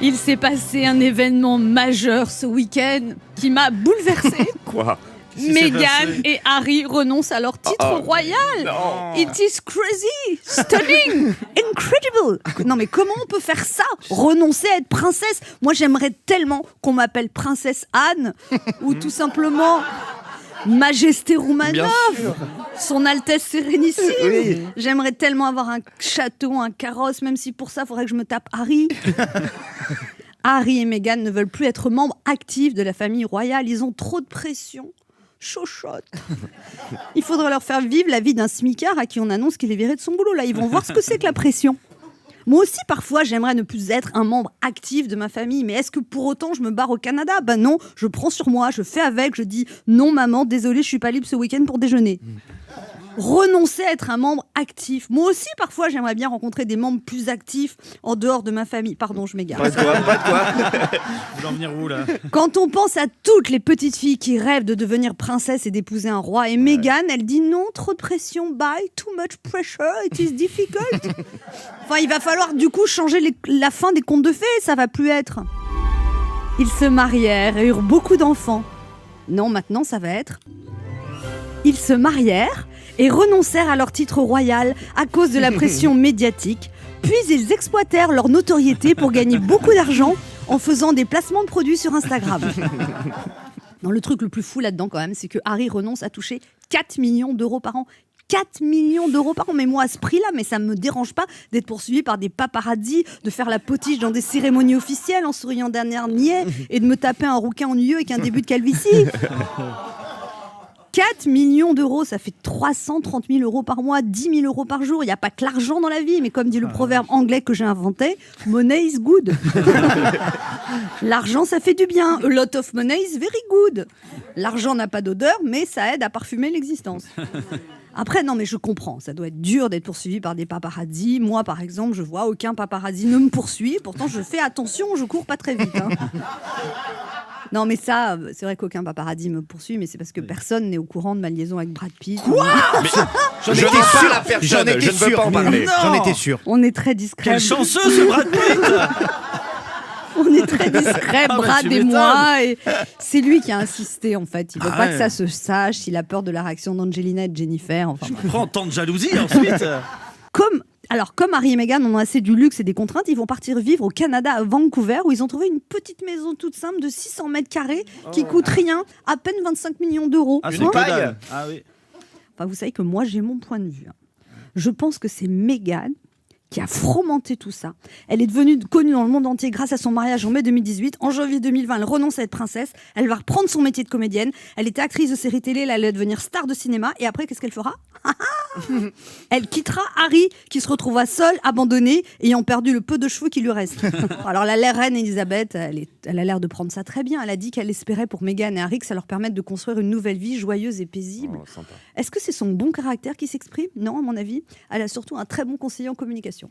Il s'est passé un événement majeur ce week-end qui m'a bouleversée. Quoi? Meghan et Harry renoncent à leur titre royal. Non. It is crazy, stunning, incredible. Non mais comment on peut faire ça? Renoncer à être princesse? Moi j'aimerais tellement qu'on m'appelle princesse Anne ou tout simplement Majesté Romanov, son Altesse Sérénissime. Oui. J'aimerais tellement avoir un château, un carrosse, même si pour ça il faudrait que je me tape Harry. Harry et Meghan ne veulent plus être membres actifs de la famille royale. Ils ont trop de pression. Chochotte. Il faudrait leur faire vivre la vie d'un smicard à qui on annonce qu'il est viré de son boulot. Là, ils vont voir ce que c'est que la pression. Moi aussi, parfois, j'aimerais ne plus être un membre actif de ma famille. Mais est-ce que pour autant, je me barre au Canada? Ben non, je prends sur moi, je fais avec, je dis non, maman, désolé, je suis pas libre ce week-end pour déjeuner. Renoncer à être un membre actif. Moi aussi, parfois, j'aimerais bien rencontrer des membres plus actifs en dehors de ma famille. Pardon, je m'égare. Pas de quoi. Vous voulez en venir où, là? Quand on pense à toutes les petites filles qui rêvent de devenir princesse et d'épouser un roi, et Meghan, elle dit non, trop de pression, bye, too much pressure, it is difficult. Enfin, il va falloir du coup changer la fin des contes de fées, ça va plus être. Ils se marièrent et eurent beaucoup d'enfants. Non, maintenant, ça va être... Ils se marièrent et renoncèrent à leur titre royal à cause de la pression médiatique, puis ils exploitèrent leur notoriété pour gagner beaucoup d'argent en faisant des placements de produits sur Instagram. Non, le truc le plus fou là-dedans quand même, c'est que Harry renonce à toucher 4 millions d'euros par an. 4 millions d'euros par an, mais moi à ce prix-là, mais ça me dérange pas d'être poursuivi par des paparazzis, de faire la potiche dans des cérémonies officielles en souriant d'un air niais et de me taper un rouquin ennuyeux avec un début de calvitie. 4 millions d'euros, ça fait 330 000 euros par mois, 10 000 euros par jour. Il n'y a pas que l'argent dans la vie, mais comme dit le proverbe anglais que j'ai inventé, money is good. L'argent, ça fait du bien. A lot of money is very good. L'argent n'a pas d'odeur, mais ça aide à parfumer l'existence. Après, non, mais je comprends, ça doit être dur d'être poursuivi par des paparazzis. Moi, par exemple, je vois aucun paparazzi ne me poursuit. Pourtant, je fais attention, je cours pas très vite. Hein. Non, mais ça, c'est vrai qu'aucun paparazzi me poursuit, mais c'est parce que personne n'est au courant de ma liaison avec Brad Pitt. Quoi? Je n'étais pas la personne, je ne veux pas en parler. J'en étais sûr. On est très discret. Quel chanceux, ce Brad Pitt! On est très discret, Brad et moi. Et c'est lui qui a insisté, en fait. Il veut pas que ça se sache. Il a peur de la réaction d'Angelina et de Jennifer. Enfin, Je comprends tant de jalousie ensuite. Comme Harry et Meghan ont assez du luxe et des contraintes, ils vont partir vivre au Canada, à Vancouver, où ils ont trouvé une petite maison toute simple de 600 mètres carrés qui coûte rien, à peine 25 millions d'euros. Ah, Une c'est paille. que dalle. Ah oui. Enfin, vous savez que moi, j'ai mon point de vue. Je pense que c'est Meghan qui a fomenté tout ça. Elle est devenue connue dans le monde entier grâce à son mariage en mai 2018. En janvier 2020, elle renonce à être princesse. Elle va reprendre son métier de comédienne. Elle était actrice de séries télé, là, elle va devenir star de cinéma. Et après, qu'est-ce qu'elle fera? Elle quittera Harry, qui se retrouvera seul, abandonné, ayant perdu le peu de cheveux qui lui reste. Alors la reine Elisabeth, elle a l'air de prendre ça très bien. Elle a dit qu'elle espérait pour Meghan et Harry que ça leur permette de construire une nouvelle vie joyeuse et paisible. Oh, sympa. Est-ce que c'est son bon caractère qui s'exprime? Non, à mon avis. Elle a surtout un très bon conseiller en communication.